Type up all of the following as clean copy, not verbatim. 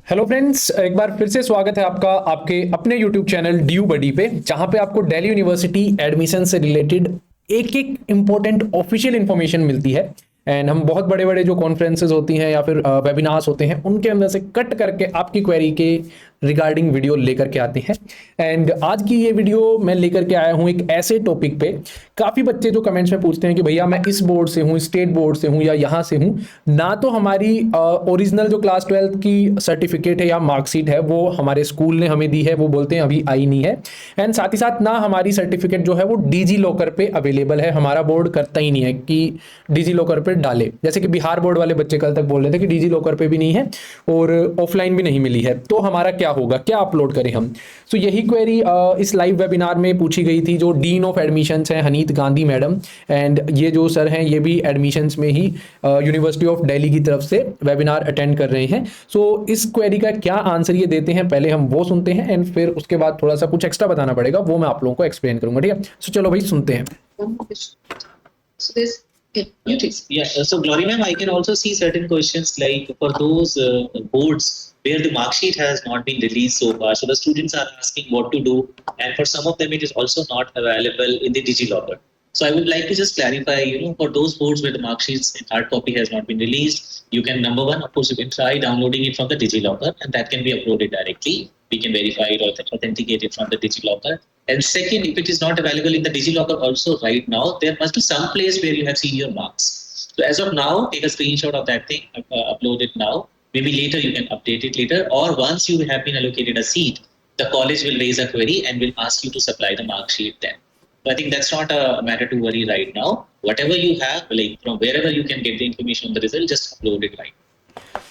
Hello friends, एक बार फिर से स्वागत है आपका आपके अपने यूट्यूब चैनल ड्यू बडी पे, जहां पे आपको दिल्ली यूनिवर्सिटी एडमिशन से रिलेटेड एक एक इंपॉर्टेंट ऑफिशियल इंफॉर्मेशन मिलती है। एंड हम बहुत बड़े बड़े जो कॉन्फ्रेंसेज होती हैं या फिर वेबिनार्स होते हैं उनके अंदर से कट करके आपकी क्वेरी के रिगार्डिंग वीडियो लेकर के आते हैं। एंड आज की ये वीडियो मैं लेकर के आया हूँ एक ऐसे टॉपिक पे। काफ़ी बच्चे जो कमेंट्स में पूछते हैं कि भैया मैं इस बोर्ड से हूँ, स्टेट बोर्ड से हूँ या यहाँ से हूँ, ना तो हमारी ओरिजिनल जो क्लास 12th की सर्टिफिकेट है या मार्कशीट है वो हमारे स्कूल ने हमें दी है, वो बोलते हैं अभी आई नहीं है। एंड साथ ही साथ ना हमारी सर्टिफिकेट जो है वो डिजी लॉकर पे अवेलेबल है। हमारा बोर्ड करता ही नहीं है कि डिजी लॉकर पे डाले, जैसे कि बिहार बोर्ड वाले बच्चे कल तक बोल रहे थे कि डिजी लॉकर पे भी नहीं है और ऑफलाइन भी नहीं मिली है, तो हमारा क्या होगा, क्या अपलोड करें हम। सो यही क्वेरी इस लाइव वेबिनार में पूछी गई थी। जो डीन ऑफ एडमिशंस हैं हनीत गांधी मैडम, एंड ये जो सर हैं ये भी एडमिशंस में ही यूनिवर्सिटी ऑफ दिल्ली की तरफ से वेबिनार अटेंड कर रहे हैं। सो इस क्वेरी का क्या आंसर ये देते हैं, पहले हम वो सुनते हैं एंड फिर उसके बाद थोड़ा सा कुछ एक्स्ट्रा बताना पड़ेगा, वो मैं आप लोगों को एक्सप्लेन करूंगा। ठीक है, सो चलो भाई सुनते हैं। So this, so Glory ma'am, I can also see certain questions like for those boards where the mark sheet has not been released so far. So the students are asking what to do, and for some of them it is also not available in the DigiLocker. So I would like to just clarify, for those boards where the mark sheets in hard copy has not been released, you can, number one, of course, you can try downloading it from the DigiLocker, and that can be uploaded directly. We can verify it or authenticate it from the DigiLocker. And second, if it is not available in the DigiLocker also right now, there must be some place where you have seen your marks. So as of now, take a screenshot of that thing, upload it now. Maybe later you can update it later, or once you have been allocated a seat, the college will raise a query and will ask you to supply the mark sheet then. So I think that's not a matter to worry right now. Whatever you have, like from wherever you can get the information on the result, just upload it right.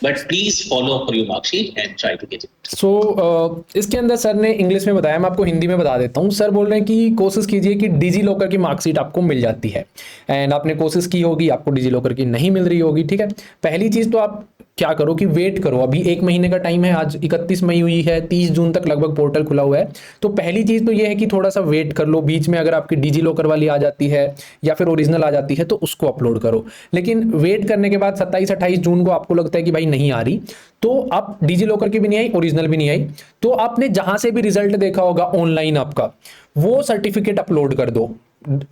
But please follow up for your mark sheet and try to get it. सो इसके अंदर sir ने English में बताया, मैं आपको हिंदी में बता देता हूँ। सर बोल रहे हैं कि कोशिश कीजिए कि डिजी लॉकर की मार्कशीट आपको मिल जाती है। एंड आपने कोशिश की होगी, आपको डिजी लॉकर की नहीं मिल रही होगी। ठीक है, पहली चीज़ तो आप क्या करो कि वेट करो। अभी 1 महीने का टाइम है, आज 31 मई हुई है, 30 जून तक लगभग पोर्टल खुला हुआ है। तो पहली चीज़ तो ये है कि थोड़ा सा वेट कर लो। बीच में अगर आपकी डिजी लॉकर वाली आ जाती है या फिर ओरिजिनल आ जाती है तो उसको अपलोड करो। लेकिन वेट करने के बाद 27-28 जून को आपको लगता है कि भाई नहीं आ रही, तो आप डिजी लॉकर की भी नहीं आई, ओरिजिनल भी नहीं आई, तो आपने जहां से भी रिजल्ट देखा होगा ऑनलाइन आपका, वो सर्टिफिकेट अपलोड कर दो।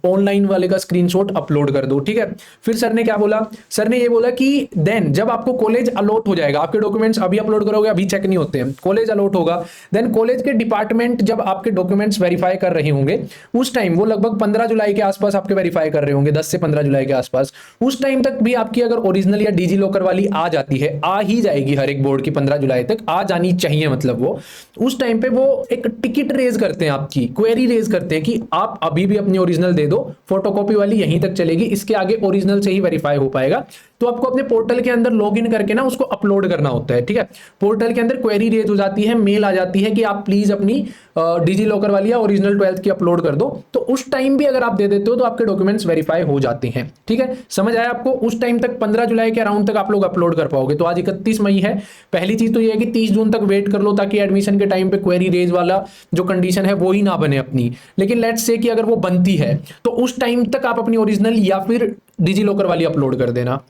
ऑनलाइन वाले का स्क्रीनशॉट अपलोड कर दो। ठीक है, फिर सर ने क्या बोला, सर ने ये बोला कि देन जब आपको कॉलेज अलॉट हो जाएगा, आपके डॉक्यूमेंट्स अभी अपलोड करोगे, अभी चेक नहीं होते हैं, कॉलेज अलॉट होगा, देन कॉलेज के डिपार्टमेंट जब आपके डॉक्यूमेंट्स वेरीफाई कर रहे होंगे, उस टाइम वो लगभग 15 जुलाई के आसपास आपके वेरीफाई कर रहे होंगे, 10 से 15 जुलाई के आसपास। उस टाइम तक भी आपकी अगर ओरिजिनल या डिजी लॉकर वाली आ जाती है, आ ही जाएगी, हर एक बोर्ड की 15 जुलाई तक आ जानी चाहिए, मतलब वो उस टाइम पे वो एक टिकट रेज करते हैं, आपकी क्वेरी रेज करते हैं कि आप अभी भी अपनी ओरिजिनल दे दो, फोटोकॉपी वाली यहीं तक चलेगी, इसके आगे ओरिजिनल से ही वेरीफाई हो पाएगा। तो आपको अपने पोर्टल के अंदर लॉगिन करके ना उसको अपलोड करना होता है। ठीक है, पोर्टल के अंदर क्वेरी रेज हो जाती है, मेल आ जाती है कि आप प्लीज अपनी डिजी लॉकर वाली या ओरिजिनल 12th की अपलोड कर दो। तो उस टाइम भी अगर आप दे देते हो तो आपके डॉक्यूमेंट्स वेरीफाई हो जाते हैं। ठीक है, समझ आया आपको। उस टाइम तक 15 जुलाई के अराउंड तक आप लोग अपलोड कर पाओगे। तो आज 31 मई है, पहली चीज तो ये है कि 30 जून तक वेट कर लो, ताकि एडमिशन के टाइम पे क्वेरी रेज वाला जो कंडीशन है वो ही ना बने अपनी। लेकिन लेट्स से कि अगर वो बनती है तो उस टाइम तक आप अपनी ओरिजिनल या फिर डिजी लॉकर वाली अपलोड कर देना।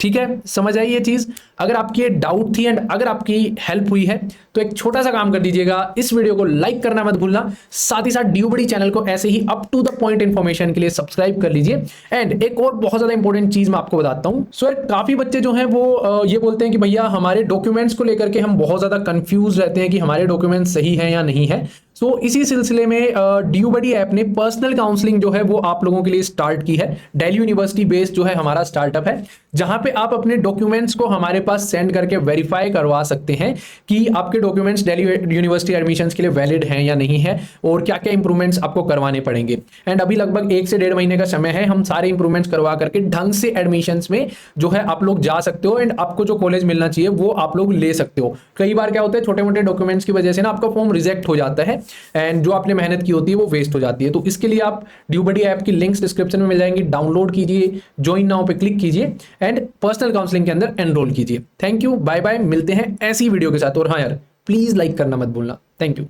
ठीक है, समझ आई ये चीज। अगर आपकी ये डाउट थी एंड अगर आपकी हेल्प हुई है तो एक छोटा सा काम कर दीजिएगा, इस वीडियो को लाइक करना मत भूलना, साथ ही साथ ड्यू बडी चैनल को ऐसे ही up to the point information के लिए सब्सक्राइब कर लीजिए। एंड एक और बहुत ज्यादा इंपॉर्टेंट चीज मैं आपको बताता हूं। सो काफी बच्चे जो हैं वो ये बोलते हैं कि भैया हमारे डॉक्यूमेंट्स को लेकर के हम बहुत ज्यादा कंफ्यूज रहते हैं कि हमारे डॉक्यूमेंट्स सही है या नहीं है। सो इसी सिलसिले में ड्यू बडी ऐप ने पर्सनल काउंसलिंग जो है वो आप लोगों के लिए स्टार्ट की है। दिल्ली यूनिवर्सिटी बेस्ड जो है हमारा स्टार्टअप है, जहां पे आप अपने डॉक्यूमेंट्स को हमारे पास सेंड करके वेरीफाई करवा सकते हैं कि आपके डॉक्यूमेंट्स दिल्ली यूनिवर्सिटी एडमिशंस के लिए वैलिड हैं या नहीं है, और क्या क्या इंप्रूवमेंट्स आपको करवाने पड़ेंगे। एंड अभी लगभग 1 से 1.5 महीने का समय है, हम सारे इंप्रूवमेंट्स करवा करके ढंग से एडमिशंस में जो है आप लोग जा सकते हो, एंड आपको जो कॉलेज मिलना चाहिए वो आप लोग ले सकते हो। कई बार क्या होता है, छोटे मोटे डॉक्यूमेंट्स की वजह से ना आपका फॉर्म रिजेक्ट हो जाता है एंड जो आपने मेहनत की होती है वो वेस्ट हो जाती है। तो इसके लिए आप ड्यू बडी ऐप की लिंक्स डिस्क्रिप्शन में मिल जाएंगी, डाउनलोड कीजिए, ज्वाइन नाउ पे क्लिक कीजिए एंड पर्सनल काउंसलिंग के अंदर एनरोल कीजिए। थैंक यू, बाय बाय, मिलते हैं ऐसी वीडियो के साथ। और हाँ यार, प्लीज लाइक करना मत भूलना। Thank you.